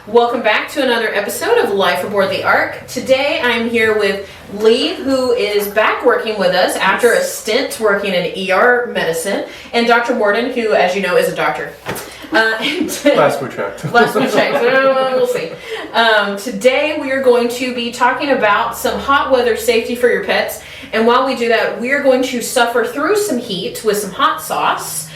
Welcome back to another episode of Life Aboard the Ark. Today I'm here with Lee, who is back working with us after a stint working in ER medicine, and Dr. Morden, who, as you know, is a doctor. Last we checked. Last we checked. We'll see. Today we are going to be talking about some hot weather safety for your pets, and while we do that, we are going to suffer through some heat with some hot sauce,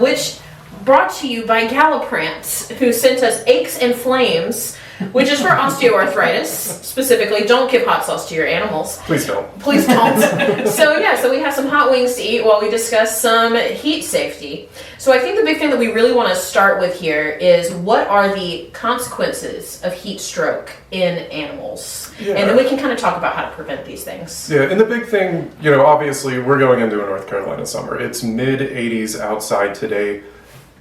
which brought to you by Galliprant, who sent us Aches and Flames, which is for osteoarthritis specifically. Don't give hot sauce to your animals. Please don't. Please don't. So we have some hot wings to eat while we discuss some heat safety. So I think the big thing that we really want to start with here is what are the consequences of heat stroke in animals? Yeah. And then we can kind of talk about how to prevent these things. Yeah, and the big thing, obviously we're going into a North Carolina summer. It's mid-80s outside today.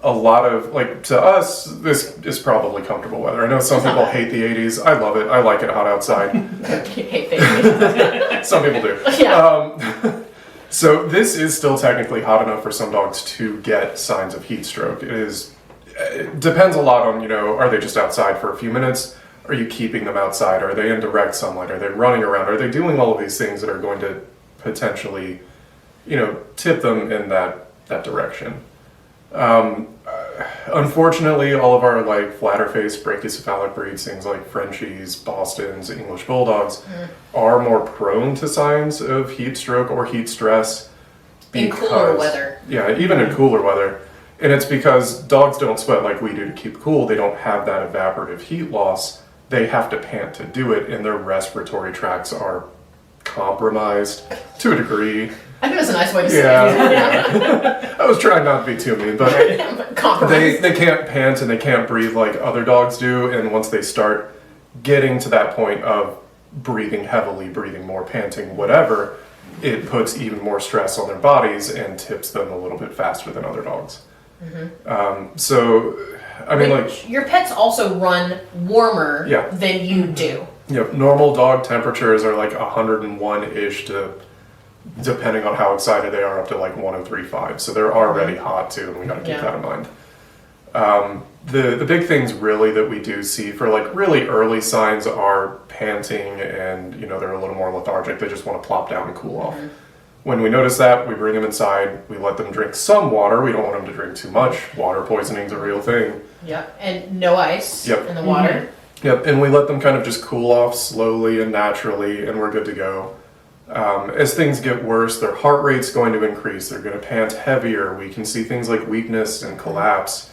A lot of, to us, this is probably comfortable weather. I know some people hate the 80s. I love it. I like it hot outside. You hate the 80s. Some people do. Yeah. So this is still technically hot enough for some dogs to get signs of heat stroke. It depends a lot on, are they just outside for a few minutes? Are you keeping them outside? Are they in direct sunlight? Are they running around? Are they doing all of these things that are going to potentially, tip them in that direction? Unfortunately, all of our flatter-faced brachycephalic breeds, things like Frenchies, Bostons, English Bulldogs, are more prone to signs of heat stroke or heat stress. In cooler weather. Yeah, even in cooler weather. And it's because dogs don't sweat like we do to keep cool. They don't have that evaporative heat loss. They have to pant to do it, and their respiratory tracts are compromised to a degree. I think that's a nice way to say it. Yeah. I was trying not to be too mean, but they can't pant and they can't breathe like other dogs do, and once they start getting to that point of breathing heavily, breathing more, panting, whatever, it puts even more stress on their bodies and tips them a little bit faster than other dogs. Mm-hmm. Your pets also run warmer than you do. Yep, normal dog temperatures are 101-ish to, depending on how excited they are, up to 103.5. So they're already hot too, and we got to keep that in mind. The big things really that we do see for really early signs are panting, and they're a little more lethargic. They just want to plop down and cool off. When we notice that, we bring them inside. We let them drink some water. We don't want them to drink too much. Water poisoning is a real thing. Yep, and no ice in the water. Yep, and we let them kind of just cool off slowly and naturally, and we're good to go. As things get worse, their heart rate's going to increase. They're going to pant heavier. We can see things like weakness and collapse.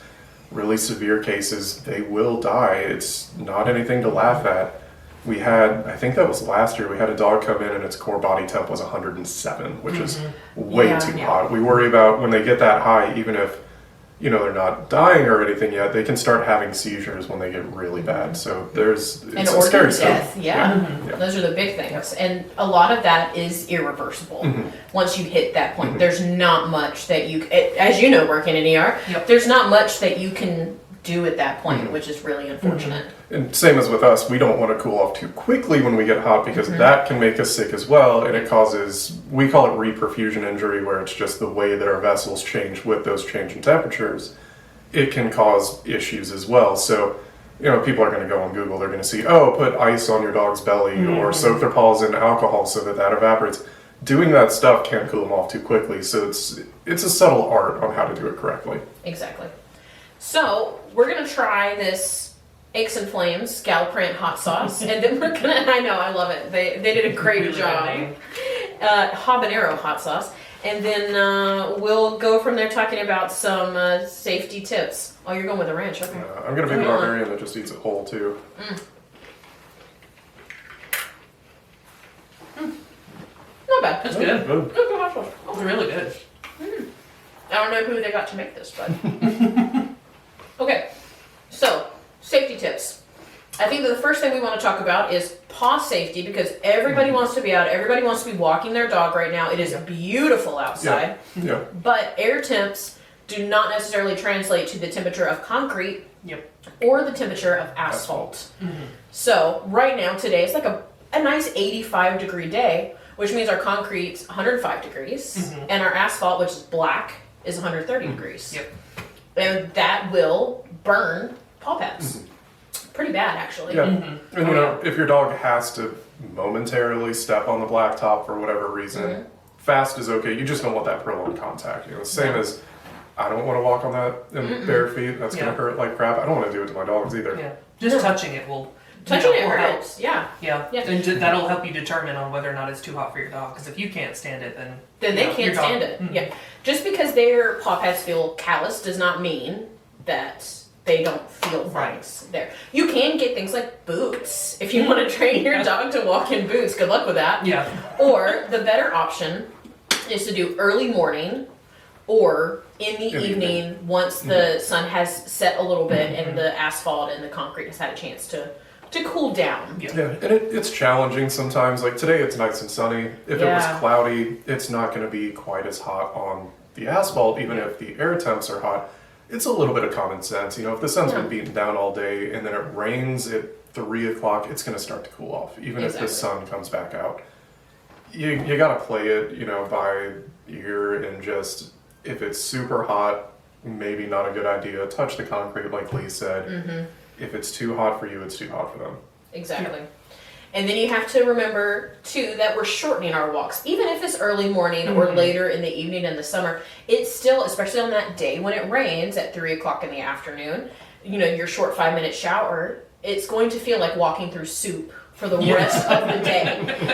Really severe cases, they will die. It's not anything to laugh at. We had, I think that was last year, we had a dog come in and its core body temp was 107, which is way too hot. We worry about when they get that high, even if they're not dying or anything yet, they can start having seizures when they get really bad. So it's organ scary death. stuff. Yeah. Those are the big things. And a lot of that is irreversible. Once you hit that point, there's not much that you, as you know, working in ER, there's not much that you can do at that point, which is really unfortunate. And same as with us, we don't want to cool off too quickly when we get hot, because that can make us sick as well, and it causes, we call it reperfusion injury, where it's just the way that our vessels change with those changing temperatures. It can cause issues as well. So, people are going to go on Google, they're going to see, put ice on your dog's belly, or soak their paws in alcohol so that evaporates. Doing that stuff can't cool them off too quickly, so it's a subtle art on how to do it correctly. Exactly. So, we're going to try this Aches and Flames Galliprant hot sauce, and then we're going to, I know, I love it. They did a great job. Habanero hot sauce. And then we'll go from there talking about some safety tips. Oh, you're going with the ranch, okay. I'm going to be the barbarian that just eats it whole, too. Not bad. That's good. Good hot sauce. It's really good. I don't know who they got to make this, but... Okay, so safety tips. I think that the first thing we want to talk about is paw safety, because everybody wants to be out. Everybody wants to be walking their dog right now. It is beautiful outside. Yeah. But air temps do not necessarily translate to the temperature of concrete or the temperature of asphalt. So right now, today, it's a nice 85-degree day, which means our concrete's 105 degrees, and our asphalt, which is black, is 130 degrees. And that will burn paw pads. pretty bad, actually. Yeah. Mm-hmm. And you know, if your dog has to momentarily step on the blacktop for whatever reason, fast is okay. You just don't want that prolonged contact. You know, same as I don't want to walk on that in bare feet. That's going to hurt like crap. I don't want to do it to my dogs either. Yeah. Just touching it will. Touching it will help. hurts. Yeah. Yeah. And that'll help you determine on whether or not it's too hot for your dog. Because if you can't stand it, then They your can't dog- stand it. Yeah. Just because their paw pads feel callous does not mean that they don't feel things there. You can get things like boots if you want to train your dog to walk in boots. Good luck with that. Yeah. Or the better option is to do early morning or in the evening once the sun has set a little bit and the asphalt and the concrete has had a chance to cool down. Yeah, and it's challenging sometimes. Like today it's nice and sunny. If it was cloudy, it's not going to be quite as hot on the asphalt, even if the air temps are hot. It's a little bit of common sense. You know, if the sun's been beaten down all day and then it rains at 3 o'clock, it's going to start to cool off, even if the sun comes back out. You got to play it, you know, by ear, and just, if it's super hot, maybe not a good idea. Touch the concrete, like Lee said. If it's too hot for you, it's too hot for them. Exactly. And then you have to remember, too, that we're shortening our walks. Even if it's early morning or later in the evening in the summer, it's still, especially on that day when it rains at 3 o'clock in the afternoon, you know, your short 5-minute shower, it's going to feel like walking through soup for the rest of the day.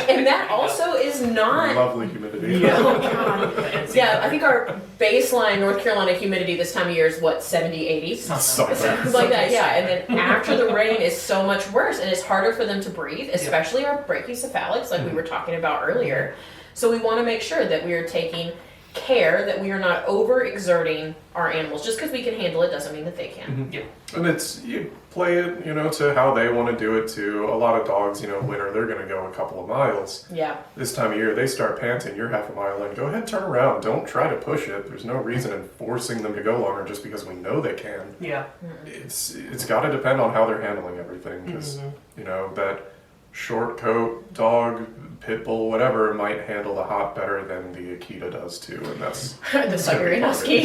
And that also is not... Lovely humidity. Yeah. Oh, God. Yeah, I think our baseline North Carolina humidity this time of year is, what, 70, 80? Something. Like that, yeah. And then after the rain is so much worse, and it's harder for them to breathe, especially our brachycephalics, like we were talking about earlier. So we want to make sure that we are taking care, that we are not overexerting our animals. Just because we can handle it doesn't mean that they can. Yeah. And you play it, you know, to how they want to do it too. A lot of dogs, you know, winter, they're going to go a couple of miles. Yeah. This time of year, they start panting. You're half a mile in. Go ahead, turn around. Don't try to push it. There's no reason in forcing them to go longer just because we know they can. Yeah. It's got to depend on how they're handling everything. Because, you know, that short coat dog, pit bull, whatever, might handle the hot better than the Akita does too. And that's... The Siberian Husky.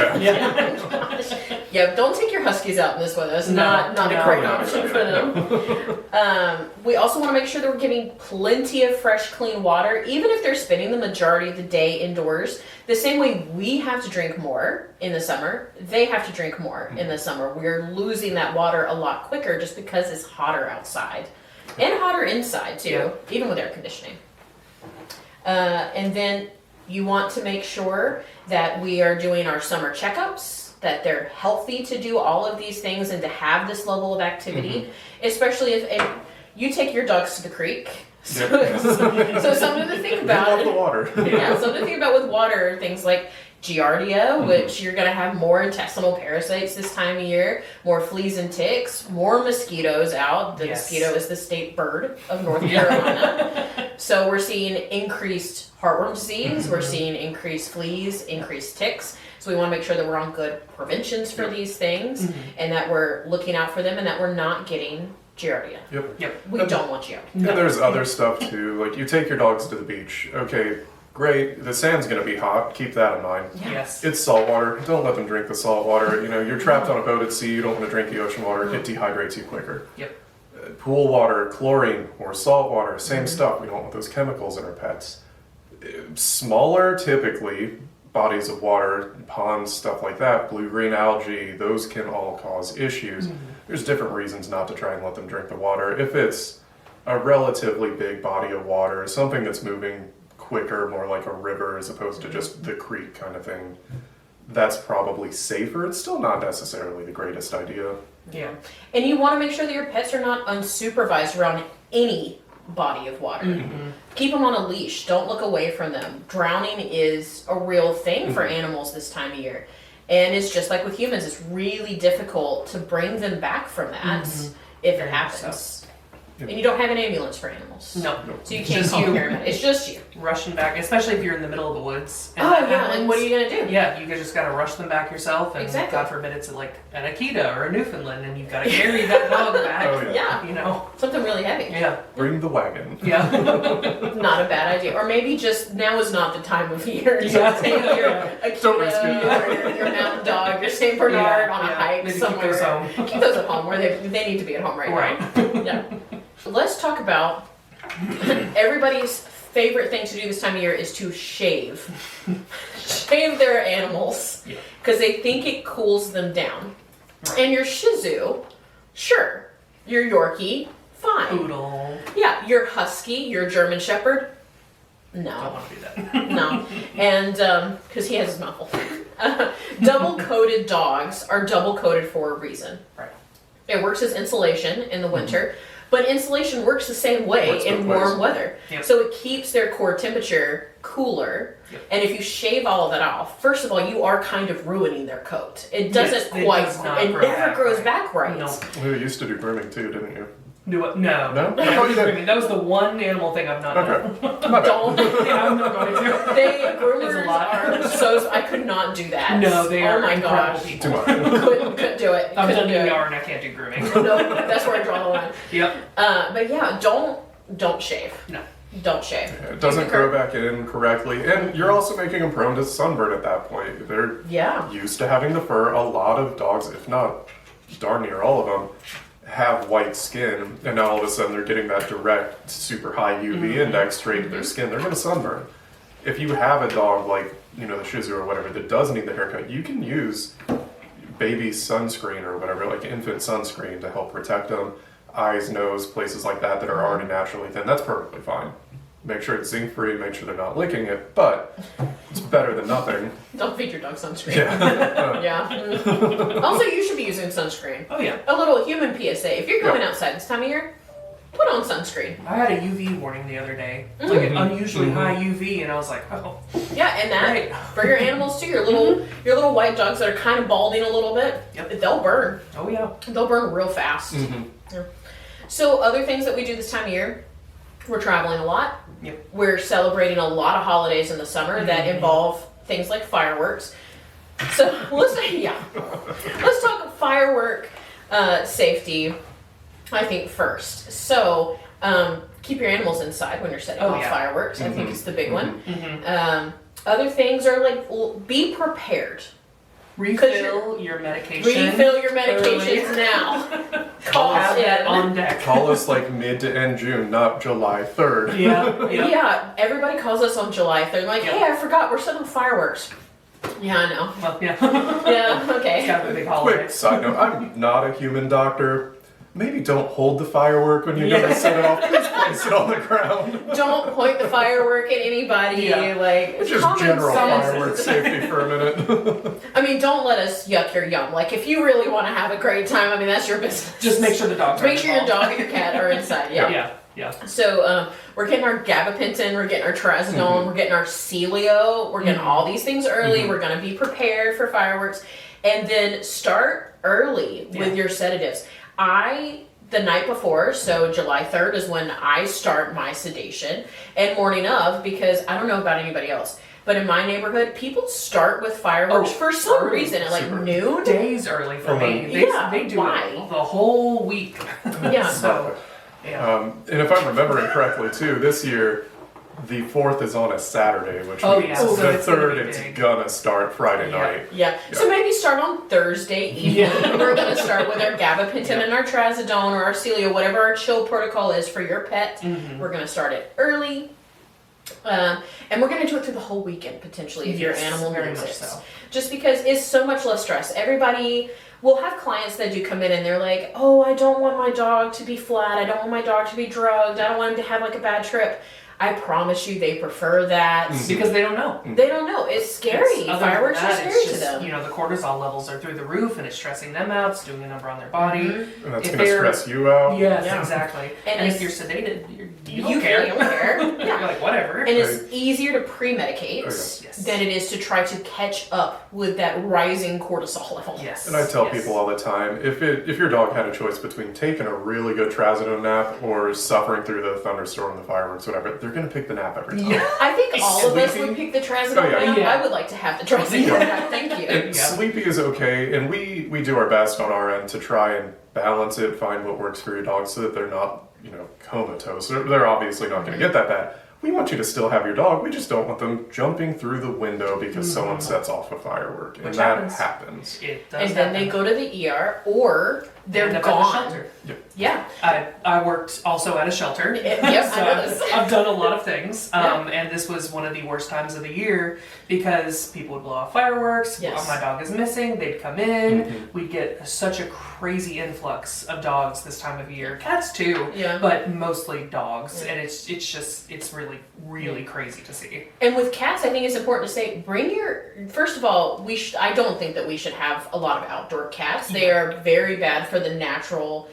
Yeah, don't take your Huskies out in this weather. That's not a great option for them. We also want to make sure that we're giving plenty of fresh, clean water, even if they're spending the majority of the day indoors. The same way we have to drink more in the summer, they have to drink more in the summer. We're losing that water a lot quicker just because it's hotter outside. And hotter inside too, even with air conditioning. And then you want to make sure that we are doing our summer checkups, that they're healthy to do all of these things and to have this level of activity, especially if you take your dogs to the creek. So something to think about. They love the water. Something to think about with water, things like Giardia, which you're going to have more intestinal parasites this time of year, more fleas and ticks, more mosquitoes out. The mosquito is the state bird of North Carolina. So we're seeing increased heartworm disease, we're seeing increased fleas, increased ticks. So we want to make sure that we're on good preventions for these things and that we're looking out for them and that we're not getting Giardia. Yep. We don't want Giardia. And there's other stuff too. Like you take your dogs to the beach. Okay, great. The sand's going to be hot. Keep that in mind. Yes. It's salt water. Don't let them drink the salt water. You know, you're trapped on a boat at sea. You don't want to drink the ocean water. It dehydrates you quicker. Yep. Pool water, chlorine, or salt water, same stuff. We don't want those chemicals in our pets. Smaller, typically, bodies of water, ponds, stuff like that, blue-green algae, those can all cause issues. There's different reasons not to try and let them drink the water. If it's a relatively big body of water, something that's moving quicker, more like a river as opposed to just the creek kind of thing, that's probably safer. It's still not necessarily the greatest idea. Yeah. And you want to make sure that your pets are not unsupervised around any body of water. Keep them on a leash. Don't look away from them. Drowning is a real thing for animals this time of year. And it's just like with humans, it's really difficult to bring them back from that if it happens. And you don't have an ambulance for animals. No. So you can't Just call you. paramedic. It's just you. Rushing back, especially if you're in the middle of the woods. And Oh, that yeah. happens. And what are you going to do? Yeah, you just gotta rush them back yourself, and Exactly. God forbid it's like an Akita or a Newfoundland, and you've gotta carry that dog back. Oh, yeah. Yeah. You know? Something really heavy. Yeah. Bring the wagon. Yeah. Not a bad idea. Or maybe just now is not the time of year to Yeah. take your Don't risk it. Akita or your mountain dog, your St. Bernard on a hike Maybe somewhere. Keep those home. Keep those at home where they need to be at home right Right. now. Yeah. Let's talk about everybody's favorite thing to do this time of year is to shave. Shave their animals Yeah. because they think it cools them down. And your Shih Tzu, sure. Your Yorkie, fine. Poodle. Yeah, your Husky, your German Shepherd, Don't no. want to do that. No. And, because he has his mouth full. Double-coated dogs are double-coated for a reason. Right. It works as insulation in the winter, but insulation works the same way Works in both ways. warm weather. Yep. So it keeps their core temperature cooler. Yep. And if you shave all of that off, first of all, you are kind of ruining their coat. It Yes, doesn't it quite, does not it grow never back grows right. back right. No. You used to do grooming too, didn't you? Do it? No. No? I Oh, you did. I mean, that was the one animal thing I've not done. Okay. My bad. Don't. Yeah, I'm not going to. They There's a groomers lot. are so. I could not do that. No, they are Oh my incredible gosh. people. Too much. Couldn't do it. I've Couldn't done do it. ER and I can't do grooming. No, that's where I draw the line. Yep. But yeah, don't shave. No. Don't shave. It doesn't grow back in correctly, and you're also making them prone to sunburn at that point. They're Yeah. used to having the fur. A lot of dogs, if not darn near all of them, have white skin, and now all of a sudden they're getting that direct, super high UV index straight to their skin. They're going to sunburn. If you have a dog like, the Shih Tzu or whatever that does need the haircut, you can use baby sunscreen or whatever, like infant sunscreen to help protect them. Eyes, nose, places like that that are already naturally thin. That's perfectly fine. Make sure it's zinc free, make sure they're not licking it, but it's better than nothing. Don't feed your dog sunscreen. Yeah. Yeah. Also, you should be using sunscreen. Oh, yeah. A little human PSA. If you're going Yeah. outside this time of year, put on sunscreen. I had a UV warning the other day. Like an unusually high UV, and I was like, oh. Yeah, and that Right. for your animals too. Your little white dogs that are kind of balding a little bit. Yep. They'll burn. Oh, yeah. They'll burn real fast. Yeah. So other things that we do this time of year, we're traveling a lot. Yep. We're celebrating a lot of holidays in the summer that involve things like fireworks. So let's talk firework safety. I think first. So keep your animals inside when you're setting off fireworks. I think it's the big one. Other things are like be prepared. Refill your medication. Refill your medications now. Call Have us that in. on deck. Call us like mid to end June, not July 3rd. Yeah. Yeah, everybody calls us on July 3rd. Like, Yep. hey, I forgot, we're setting fireworks. Yeah, I know. Well, yeah. Yeah, It's okay. kind of a big holiday. Quick side note, I'm not a human doctor. Maybe don't hold the firework when you're Yeah. going to set it off. Please place it on the ground. Don't point the firework at anybody. Yeah. Like, It's just common general sense. firework safety for a minute. I mean, don't let us yuck your yum. Like, if you really want to have a great time, I mean, that's your business. Just make sure the dogs are Make sure your involved. dog and your cat are inside. Yeah. Yeah. Yeah. So we're getting our gabapentin, we're getting our trazodone, we're getting our Celio, we're getting all these things early. We're going to be prepared for fireworks, and then start early with your sedatives. The night before, so July 3rd is when I start my sedation, and morning of, because I don't know about anybody else, but in my neighborhood, people start with fireworks for some early. reason at like Super. noon. Days early for me. They do why? it the whole week. Yeah. So, yeah. And if I'm remembering correctly, too, this year, the 4th is on a Saturday, which Oh, means yeah, so the it's gonna 3rd be it's big. gonna start Friday Yeah. night. Yeah. So maybe start on Thursday evening. We're going to start with our gabapentin and our trazodone or our Celio, whatever our chill protocol is for your pet. We're going to start it early. And we're going to do it through the whole weekend, potentially, if your Yes, animal very needs much it. so. Just because it's so much less stress. Everybody will have clients that do come in and they're like, oh, I don't want my dog to be flat. I don't want my dog to be drugged. I don't want him to have like a bad trip. I promise you they prefer that. Because they don't know. They don't know. It's scary. Other than Fireworks are that, scary it's to just, them. you know, the cortisol levels are through the roof and it's stressing them out. It's doing a number on their body. Mm-hmm. And that's If going to they're- stress you out. Yes, Yeah. exactly. And And if it's- you're sedated, you You don't care. don't care. You're Yeah. like, whatever. And it's easier to pre-medicate Yes. than it is to try to catch up with that rising cortisol level. Yes. And I tell yes. people all the time, if your dog had a choice between taking a really good trazodone nap or suffering through the thunderstorm, the fireworks, whatever, they're going to pick the nap every time. Yeah. I think all of us Sleeping? would pick the trazodone Oh, yeah. nap. Yeah. I would like to have the trazodone Yeah. nap. Thank you. And Yeah. sleepy is okay, and we do our best on our end to try and balance it, find what works for your dog so that they're not, comatose. They're obviously not going to get that bad. We want you to still have your dog. We just don't want them jumping through the window because someone sets off a firework, and Which that happens. happens. It does And then happen. they go to the ER or They they're end up at the gone. shelter. Yeah. I worked also at a shelter. Yep, I So know this. I've done a lot of things. Yeah. And this was one of the worst times of the year because people would blow off fireworks. Yes. My dog is missing. They'd come in. Mm-hmm. We'd get such a crazy influx of dogs this time of year. Cats too, Yeah. but mostly dogs. Yeah. And it's really, really crazy to see. And with cats, I think it's important to say, first of all, I don't think that we should have a lot of outdoor cats. They are very bad for the natural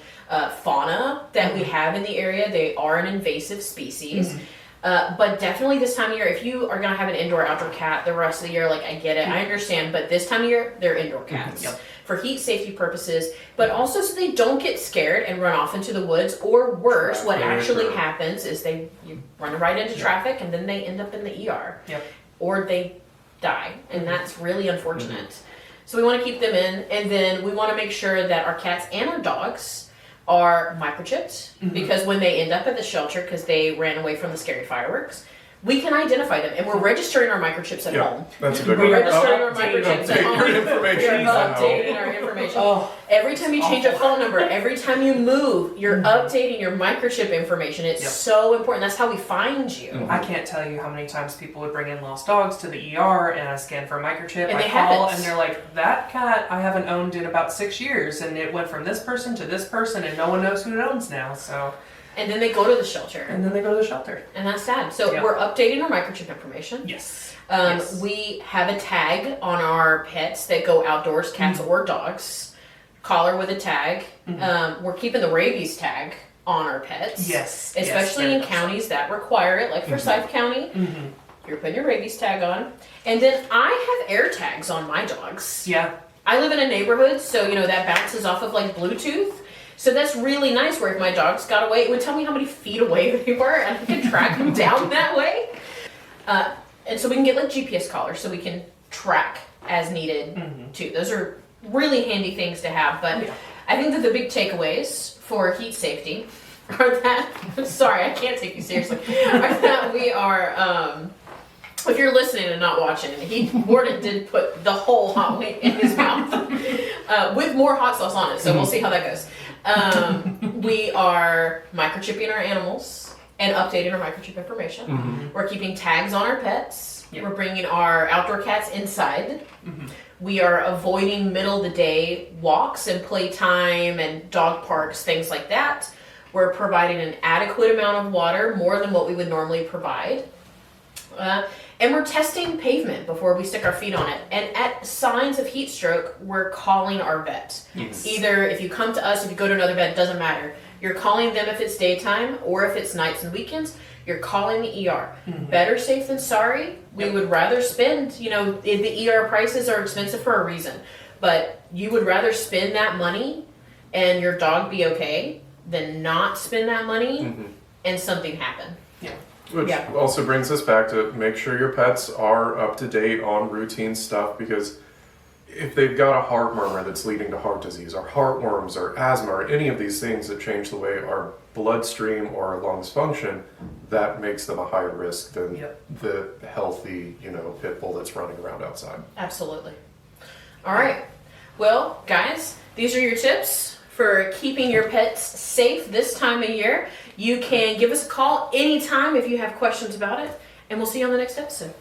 fauna that we have in the area. They are an invasive species. But definitely this time of year, if you are going to have an indoor outdoor cat the rest of the year, like I get it, I understand, but this time of year, they're indoor cats. Yep. For heat safety purposes, but also so they don't get scared and run off into the woods, or worse, what Traffic, actually or- happens is you run right into traffic and then they end up in the ER. Yep. Or they die, and that's really unfortunate. So we want to keep them in, and then we want to make sure that our cats and our dogs are microchipped, because when they end up at the shelter because they ran away from the scary fireworks, we can identify them, and we're registering our microchips at Yeah, home. that's a big We're one. registering our Updating microchips at your home. information We're now. updating our information. Oh, Every time you change a phone number, every time you move, you're updating your microchip information. It's Yep. so important. That's how we find you. I can't tell you how many times people would bring in lost dogs to the ER and I scan for a microchip. And I they call haven't. and they're like, that cat I haven't owned in about 6 years and it went from this person to this person and no one knows who it owns now. So, And then they go to the shelter, and then they go to the shelter. and that's sad. So Yeah. we're updating our microchip information. Yes. Yes. We have a tag on our pets that go outdoors, cats or dogs. Collar with a tag. We're keeping the rabies tag on our pets. Yes. Especially yes, in very much counties that require it, like Forsyth County. so. Mhm. You're putting your rabies tag on. And then I have air tags on my dogs. Yeah. I live in a neighborhood, so that bounces off of like Bluetooth. So that's really nice where if my dogs got away, it would tell me how many feet away they were, and I could track them down that way. And so we can get like GPS collars so we can track as needed too. Those are really handy things to have, but Yeah. I think that the big takeaways for heat safety are that, sorry, I can't take you seriously, are that we are, if you're listening and not watching, Warden did put the whole hot wing in his mouth with more hot sauce on it, so we'll see how that goes. We are microchipping our animals and updating our microchip information. We're keeping tags on our pets. Yep. We're bringing our outdoor cats inside. We are avoiding middle of the day walks and playtime and dog parks, things like that. We're providing an adequate amount of water, more than what we would normally provide. And we're testing pavement before we stick our feet on it. And at signs of heat stroke, we're calling our vet. Yes. Either if you come to us, if you go to another vet, doesn't matter. You're calling them if it's daytime or if it's nights and weekends. You're calling the ER. Better safe than sorry. We would rather spend, the ER prices are expensive for a reason. But you would rather spend that money and your dog be okay than not spend that money and something happen. Yeah. Which Yeah. also brings us back to make sure your pets are up to date on routine stuff, because if they've got a heart murmur that's leading to heart disease or heartworms or asthma or any of these things that change the way our bloodstream or our lungs function, that makes them a higher risk than Yep. the healthy, pit bull that's running around outside. Absolutely. All right. Well, guys, these are your tips for keeping your pets safe this time of year. You can give us a call anytime if you have questions about it, and we'll see you on the next episode.